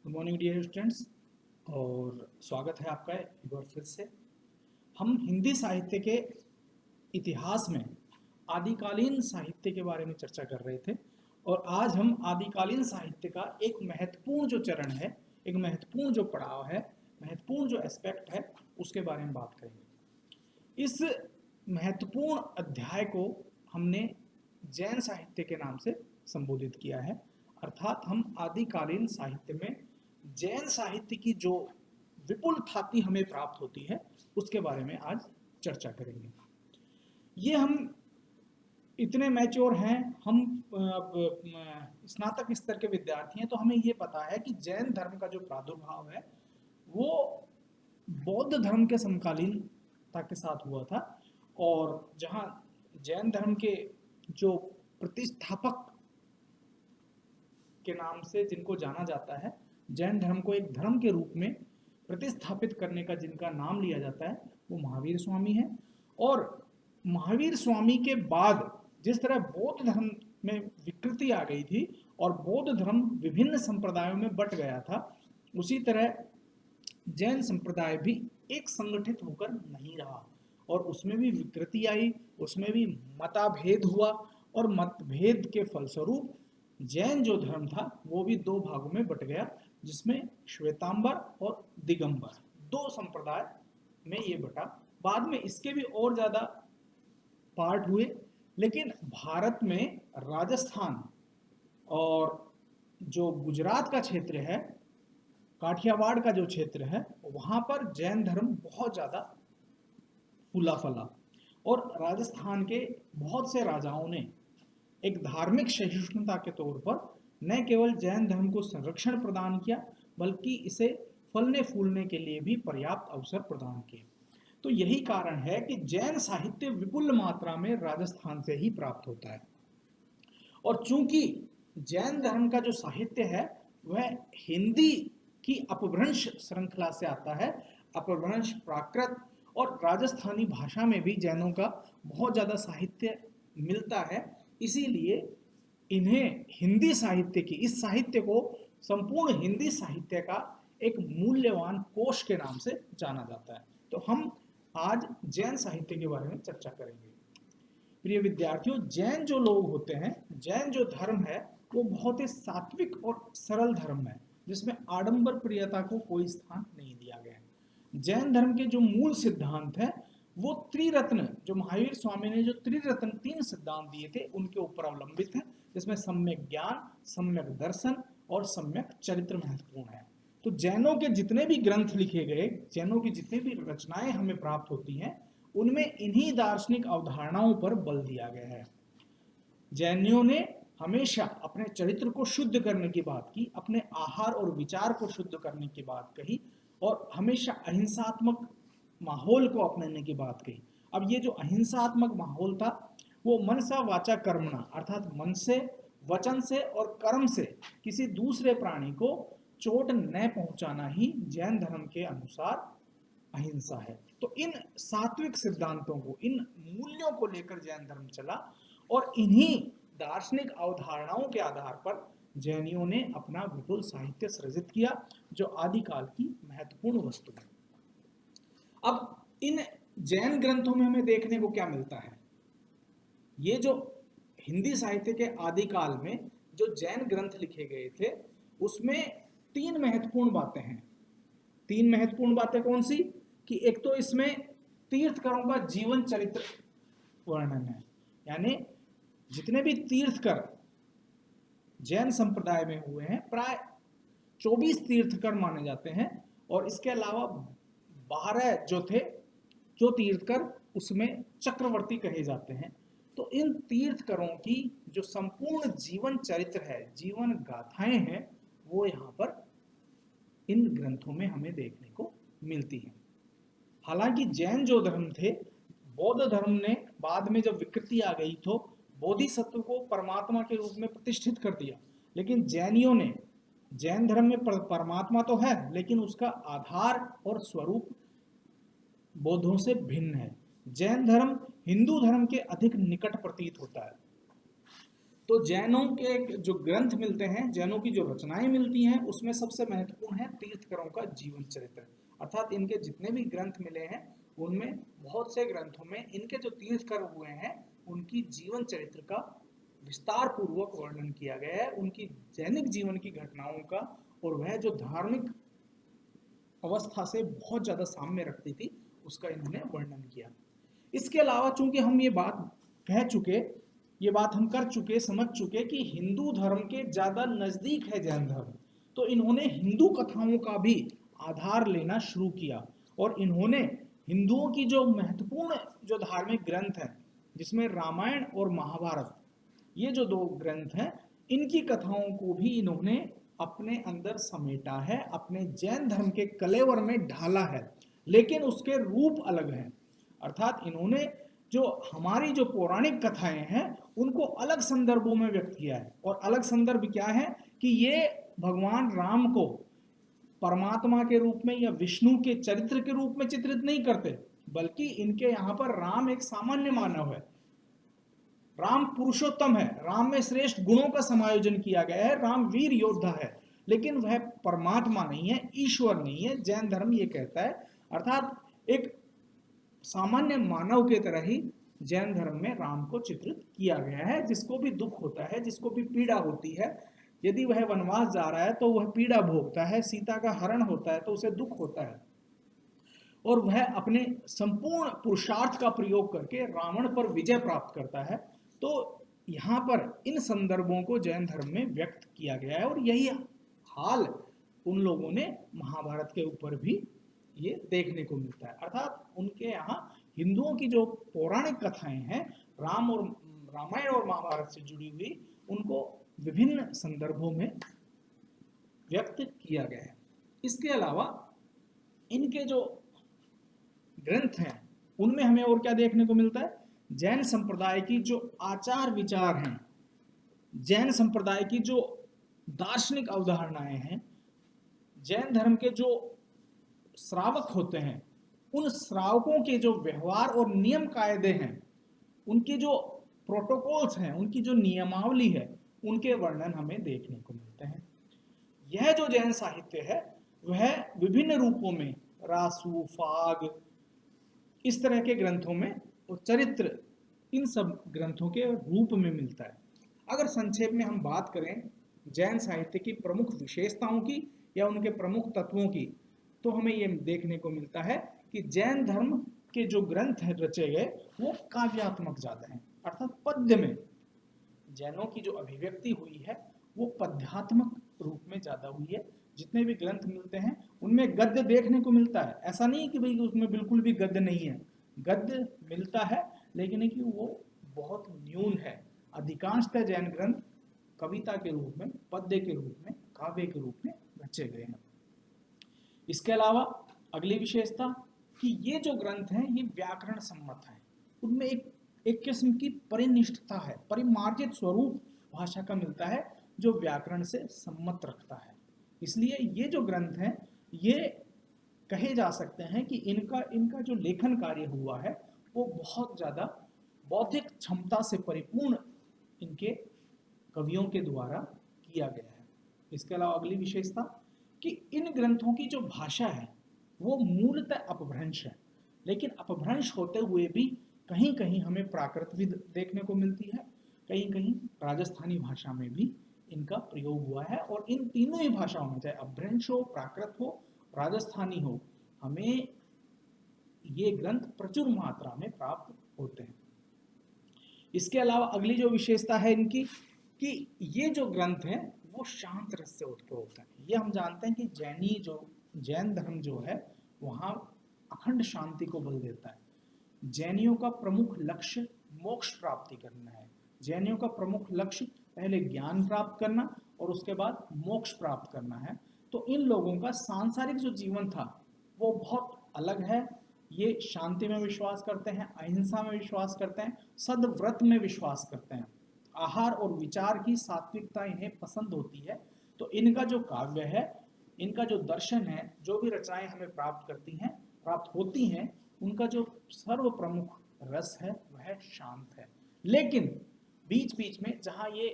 Good morning dear students. और स्वागत है आपका एक बार फिर से। हम हिंदी साहित्य के इतिहास में आदिकालीन साहित्य के बारे में चर्चा कर रहे थे और आज हम आदिकालीन साहित्य का एक महत्वपूर्ण जो चरण है, एक महत्वपूर्ण जो पड़ाव है, महत्वपूर्ण जो एस्पेक्ट है, उसके बारे में बात करेंगे। इस महत्वपूर्ण अध्याय को हमने जैन साहित्य के नाम से संबोधित किया है, अर्थात हम आदिकालीन साहित्य में जैन साहित्य की जो विपुल ख्याति हमें प्राप्त होती है उसके बारे में आज चर्चा करेंगे। ये हम इतने मैच्योर हैं, हम स्नातक स्तर के विद्यार्थी हैं, तो हमें ये पता है कि जैन धर्म का जो प्रादुर्भाव है वो बौद्ध धर्म के समकालीनता के साथ हुआ था। और जहाँ जैन धर्म के जो प्रतिष्ठापक के नाम से जिनको जाना जाता है, जैन धर्म को एक धर्म के रूप में प्रतिस्थापित करने का जिनका नाम लिया जाता है वो महावीर स्वामी है। और महावीर स्वामी के बाद जिस तरह बौद्ध धर्म में विकृति आ गई थी और बौद्ध धर्म विभिन्न संप्रदायों में बट गया था, उसी तरह जैन संप्रदाय भी एक संगठित होकर नहीं रहा और उसमें भी विकृति आई, उसमें भी मताभेद हुआ और मतभेद के फलस्वरूप जैन जो धर्म था वो भी दो भागों में बट गया, जिसमें श्वेतांबर और दिगंबर दो संप्रदाय में ये बटा। बाद में इसके भी और ज्यादा पार्ट हुए, लेकिन भारत में राजस्थान और जो गुजरात का क्षेत्र है, काठियावाड़ का जो क्षेत्र है, वहां पर जैन धर्म बहुत ज्यादा फूला फला और राजस्थान के बहुत से राजाओं ने एक धार्मिक सहिष्णुता के तौर पर न केवल जैन धर्म को संरक्षण प्रदान किया बल्कि इसे फलने फूलने के लिए भी पर्याप्त अवसर प्रदान किए। तो यही कारण है कि जैन साहित्य विपुल मात्रा में राजस्थान से ही प्राप्त होता है। और चूंकि जैन धर्म का जो साहित्य है वह हिंदी की अपभ्रंश श्रृंखला से आता है, अपभ्रंश प्राकृत और राजस्थानी भाषा में भी जैनों का बहुत ज्यादा साहित्य मिलता है, इसीलिए इन्हें हिंदी साहित्य की, इस साहित्य को संपूर्ण हिंदी साहित्य का एक मूल्यवान कोश के नाम से जाना जाता है। तो हम आज जैन साहित्य के बारे में चर्चा करेंगे। प्रिय विद्यार्थियों, जैन जो लोग होते हैं, जैन जो धर्म है वो बहुत ही सात्विक और सरल धर्म है जिसमें आडंबर प्रियता को कोई स्थान नहीं दिया गया है। जैन धर्म के जो मूल सिद्धांत है वो त्रिरत्न, जो महावीर स्वामी ने जो त्रिरत्न 3 सिद्धांत दिए थे उनके ऊपर अवलंबित है, जिसमें सम्यक ज्ञान, सम्यक दर्शन और सम्यक चरित्र महत्वपूर्ण है। तो जैनों के जितने भी ग्रंथ लिखे गए, जैनों की जितनी भी रचनाएं हमें प्राप्त होती हैं, उनमें इन्हीं दार्शनिक अवधारणाओं पर बल दिया गया है। जैनियों ने हमेशा अपने चरित्र को शुद्ध करने की बात की, अपने आहार और विचार को शुद्ध करने की बात कही और हमेशा अहिंसात्मक माहौल को अपनाने की बात कही। अब ये जो अहिंसात्मक माहौल था वो मनसा वाचा कर्मणा, अर्थात मन से, वचन से और कर्म से किसी दूसरे प्राणी को चोट न पहुंचाना ही जैन धर्म के अनुसार अहिंसा है। तो इन सात्विक सिद्धांतों को, इन मूल्यों को लेकर जैन धर्म चला और इन्हीं दार्शनिक अवधारणाओं के आधार पर जैनियों ने अपना विपुल साहित्य सृजित किया जो आदिकाल की महत्वपूर्ण वस्तु है। अब इन जैन ग्रंथों में हमें देखने को क्या मिलता है? ये जो हिंदी साहित्य के आदिकाल में जो जैन ग्रंथ लिखे गए थे उसमें 3 महत्वपूर्ण बातें हैं। 3 महत्वपूर्ण बातें कौन सी? कि एक तो इसमें तीर्थकरों का जीवन चरित्र वर्णन है, यानी जितने भी तीर्थकर जैन संप्रदाय में हुए हैं प्राय 24 तीर्थकर माने जाते हैं और इसके अलावा 12 जो थे, जो तीर्थकर उसमें चक्रवर्ती कहे जाते हैं। तो इन तीर्थकरों की जो संपूर्ण जीवन चरित्र है, जीवन गाथाएं हैं, वो यहाँ पर इन ग्रंथों में हमें देखने को मिलती हैं। हालांकि जैन जो धर्म थे, बौद्ध धर्म ने बाद में जब विकृति आ गई तो बोधिसत्व को परमात्मा के रूप में प्रतिष्ठित कर दिया, लेकिन जैनियों ने, जैन धर्म में परमात्मा तो है लेकिन उसका आधार और स्वरूप बौद्धों से भिन्न है। जैन धर्म हिंदू धर्म के अधिक निकट प्रतीत होता है। तो जैनों के जो ग्रंथ मिलते हैं, जैनों की जो रचनाएं मिलती हैं, उसमें सबसे महत्वपूर्ण है तीर्थंकरों का जीवन चरित्र। अर्थात इनके जितने भी ग्रंथ मिले हैं उनमें बहुत से ग्रंथों में इनके जो तीर्थंकर हुए हैं उनकी जीवन चरित्र का विस्तार पूर्वक वर्णन किया गया है, उनकी दैनिक जीवन की घटनाओं का, और वह जो धार्मिक अवस्था से बहुत ज्यादा साम्य रखती थी उसका इन्होंने वर्णन किया। इसके अलावा चूंकि हम ये बात कह चुके, ये बात हम कर चुके, समझ चुके कि हिंदू धर्म के ज्यादा नजदीक है जैन धर्म, तो इन्होंने हिंदू कथाओं का भी आधार लेना शुरू किया और इन्होंने हिंदुओं की जो महत्वपूर्ण जो धार्मिक ग्रंथ हैं, जिसमें रामायण और महाभारत, ये जो दो ग्रंथ हैं, इनकी कथाओं को भी इन्होंने अपने अंदर समेटा है, अपने जैन धर्म के कलेवर में ढाला है, लेकिन उसके रूप अलग हैं। अर्थात इन्होंने जो हमारी जो पौराणिक कथाएं हैं उनको अलग संदर्भों में व्यक्त किया है, और अलग संदर्भ क्या है कि ये भगवान राम को परमात्मा के रूप में या विष्णु के चरित्र के रूप में चित्रित नहीं करते, बल्कि इनके यहाँ पर राम एक सामान्य मानव है, राम पुरुषोत्तम है, राम में श्रेष्ठ गुणों का समायोजन किया गया है, राम वीर योद्धा है, लेकिन वह परमात्मा नहीं है, ईश्वर नहीं है, जैन धर्म ये कहता है। अर्थात एक सामान्य मानव के तरह ही जैन धर्म में राम को चित्रित किया गया है, जिसको भी दुख होता है, जिसको भी पीड़ा होती है, यदि वह वनवास जा रहा है तो वह पीड़ा भोगता है, सीता का हरण होता है तो उसे दुख होता है, और वह अपने संपूर्ण पुरुषार्थ का प्रयोग करके रावण पर विजय प्राप्त करता है। तो यहाँ पर इन संदर्भों को जैन धर्म में व्यक्त किया गया है, और यही हाल उन लोगों ने महाभारत के ऊपर भी ये देखने को मिलता है। अर्थात उनके यहाँ हिंदुओं की जो पौराणिक कथाएं हैं राम और रामायण और महाभारत से जुड़ी हुई, उनको विभिन्न संदर्भों में व्यक्त किया गया है। इसके अलावा इनके जो ग्रंथ हैं उनमें हमें और क्या देखने को मिलता है, जैन संप्रदाय की जो आचार विचार हैं, जैन संप्रदाय की जो दार्शनिक अवधारणाएं हैं, जैन धर्म के जो श्रावक होते हैं उन श्रावकों के जो व्यवहार और नियम कायदे हैं, उनकी जो प्रोटोकॉल्स हैं, उनकी जो नियमावली है, उनके वर्णन हमें देखने को मिलते हैं। यह जो जैन साहित्य है वह विभिन्न रूपों में, रासु, फाग, इस तरह के ग्रंथों में, और चरित्र, इन सब ग्रंथों के रूप में मिलता है। अगर संक्षेप में हम बात करें जैन साहित्य की प्रमुख विशेषताओं की या उनके प्रमुख तत्वों की, तो हमें ये देखने को मिलता है कि जैन धर्म के जो ग्रंथ हैं रचे गए वो काव्यात्मक ज्यादा हैं, अर्थात पद्य में जैनों की जो अभिव्यक्ति हुई है वो पद्यात्मक रूप में ज्यादा हुई है। जितने भी ग्रंथ मिलते हैं उनमें गद्य देखने को मिलता है, ऐसा नहीं कि भाई उसमें बिल्कुल भी गद्य नहीं है, गद्य मिलता है, लेकिन कि वो बहुत न्यून है। अधिकांशतः जैन ग्रंथ कविता के रूप में, पद्य के रूप में, काव्य के रूप में रचे गए हैं। इसके अलावा अगली विशेषता कि ये जो ग्रंथ हैं ये व्याकरण सम्मत हैं, उनमें एक किस्म की परिनिष्ठता है, परिमार्जित स्वरूप भाषा का मिलता है जो व्याकरण से सम्मत रखता है। इसलिए ये जो ग्रंथ हैं ये कहे जा सकते हैं कि इनका जो लेखन कार्य हुआ है वो बहुत ज़्यादा बौद्धिक क्षमता से परिपूर्ण इनके कवियों के द्वारा किया गया है। इसके अलावा अगली विशेषता कि इन ग्रंथों की जो भाषा है वो मूलतः अपभ्रंश है, लेकिन अपभ्रंश होते हुए भी कहीं कहीं हमें प्राकृत भी देखने को मिलती है, कहीं कहीं राजस्थानी भाषा में भी इनका प्रयोग हुआ है, और इन तीनों ही भाषाओं में, चाहे अपभ्रंश हो, प्राकृत हो, राजस्थानी हो, हमें ये ग्रंथ प्रचुर मात्रा में प्राप्त होते हैं। इसके अलावा अगली जो विशेषता है इनकी कि ये जो ग्रंथ हैं वो शांत रस से उत्पन्न होते हैं। ये हम जानते हैं कि जैन धर्म जो है वहाँ अखंड शांति को बल देता है। जैनियों का प्रमुख लक्ष्य मोक्ष प्राप्ति करना है। जैनियों का प्रमुख लक्ष्य पहले ज्ञान प्राप्त करना और उसके बाद मोक्ष प्राप्त करना है। तो इन लोगों का सांसारिक जो जीवन था वो बहुत अलग है। ये शांति में विश्वास करते हैं, अहिंसा में विश्वास करते हैं, सद्व्रत में विश्वास करते हैं, आहार और विचार की सात्विकता इन्हें पसंद होती है। तो इनका जो काव्य है, इनका जो दर्शन है, जो भी रचनाएं हमें प्राप्त होती हैं, उनका जो सर्व प्रमुख रस है वह शांत है। लेकिन बीच बीच में जहाँ ये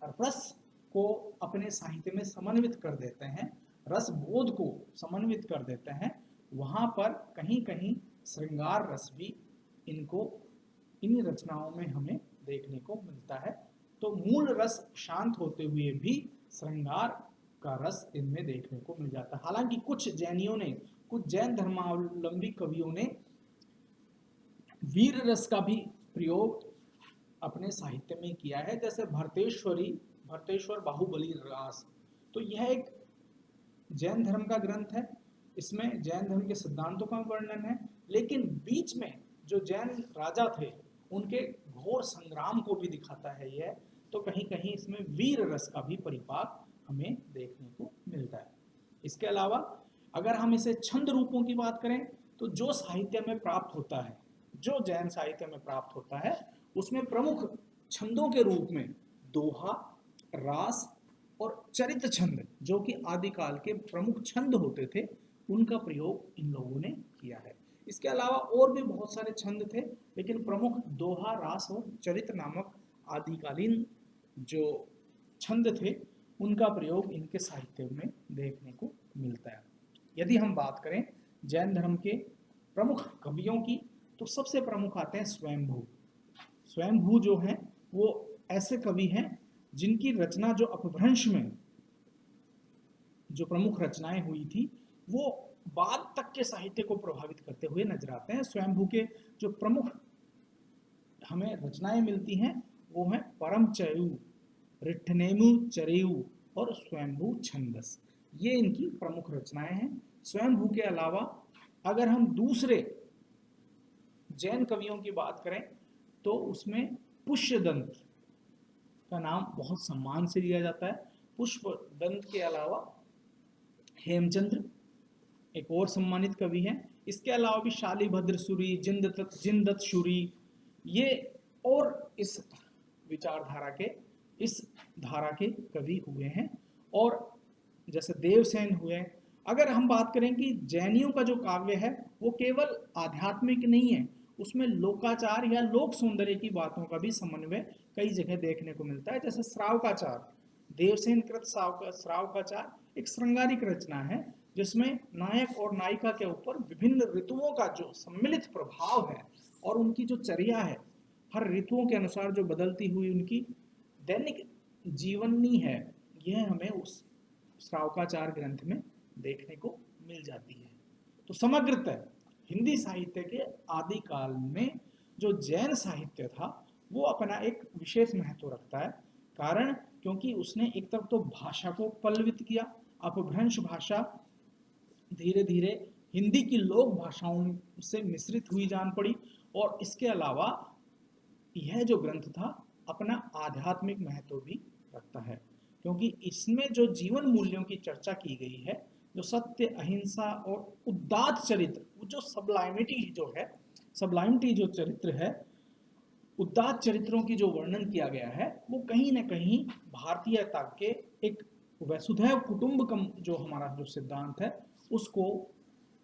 रस को अपने साहित्य में समन्वित कर देते हैं, रस बोध को समन्वित कर देते हैं, वहाँ पर कहीं कहीं श्रृंगार रस भी इनको इन रचनाओं में हमें देखने को मिलता है। तो मूल रस शांत होते हुए भी श्रृंगार का रस इनमें देखने को मिल जाता है। हालांकि कुछ जैनियों ने, कुछ जैन धर्मावलंबी कवियों ने वीर रस का भी प्रयोग अपने साहित्य में किया है, जैसे भरतेश्वर बाहुबली रास। तो यह एक जैन धर्म का ग्रंथ है, इसमें जैन धर्म के सिद्धांतों का वर्णन है, लेकिन बीच में जो जैन राजा थे उनके घोर संग्राम को भी दिखाता है यह। तो कहीं कहीं इसमें वीर रस का भी परिपाक हमें देखने को मिलता है। इसके अलावा अगर हम इसे छंद रूपों की बात करें तो जो साहित्य में प्राप्त होता है, जो जैन साहित्य में प्राप्त होता है, उसमें प्रमुख छंदों के रूप में दोहा, रास और चरित छंद, जो कि आदिकाल के प्रमुख छंद होते थे, उनका प्रयोग इन लोगों ने किया है। इसके अलावा और भी बहुत सारे छंद थे, लेकिन प्रमुख दोहा, रास और चरित नामक आदिकालीन जो छंद थे, उनका प्रयोग इनके साहित्य में देखने को मिलता है। यदि हम बात करें जैन धर्म के प्रमुख कवियों की, तो सबसे प्रमुख आते हैं स्वयंभू। स्वयंभू जो हैं वो ऐसे कवि हैं जिनकी रचना जो अपभ्रंश में जो प्रमुख रचनाएं हुई थी वो बाद तक के साहित्य को प्रभावित करते हुए नजर आते हैं। स्वयंभू के जो प्रमुख हमें रचनाएं मिलती हैं वो हैं परमचयु, रिठनेमु चरेयु और स्वयंभू छंदस। ये इनकी प्रमुख रचनाएं हैं। स्वयंभू के अलावा अगर हम दूसरे जैन कवियों की बात करें तो उसमें पुष्यदंत का नाम बहुत सम्मान से लिया जाता है। पुष्यदंत के अलावा हेमचंद्र एक और सम्मानित कवि हैं। इसके अलावा भी शालिभद्र सूरी, जिनदत्त सूरी, ये और इस विचारधारा के, इस धारा के कवि हुए हैं। और जैसे देवसेन हुए। अगर हम बात करें कि जैनियों का जो काव्य है वो केवल आध्यात्मिक नहीं है, उसमें लोकाचार या लोक सौंदर्य की बातों का भी समन्वय कई जगह देखने को मिलता है। जैसे श्रावकाचार, देवसेन कृत श्रावकाचार एक श्रृंगारिक रचना है जिसमें नायक और नायिका के ऊपर विभिन्न ऋतुओं का जो सम्मिलित प्रभाव है और उनकी जो चर्या है, हर ऋतुओं के अनुसार जो बदलती हुई उनकी दैनिक जीवनी है, यह हमें उस श्रावकाचार ग्रंथ में देखने को मिल जाती है। तो समग्रतः हिंदी साहित्य के आदिकाल में जो जैन साहित्य था वो अपना एक विशेष महत्व रखता है। कारण क्योंकि उसने एक तरफ तो भाषा को पल्लवित किया, अपभ्रंश भाषा धीरे धीरे हिंदी की लोक भाषाओं से मिश्रित हुई जान पड़ी, और इसके अलावा यह जो ग्रंथ था अपना आध्यात्मिक महत्व भी रखता है, क्योंकि इसमें जो जीवन मूल्यों की चर्चा की गई है, जो सत्य, अहिंसा और उदात्त चरित्र, वो जो सबलाइमिटी जो है, सबलाइमिटी जो चरित्र है, उदात्त चरित्रों की जो वर्णन किया गया है, वो कहीं ना कहीं भारतीयता के एक वसुधैव कुटुंबकम जो हमारा जो सिद्धांत है उसको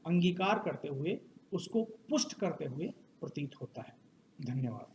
अंगीकार करते हुए, उसको पुष्ट करते हुए प्रतीत होता है। धन्यवाद।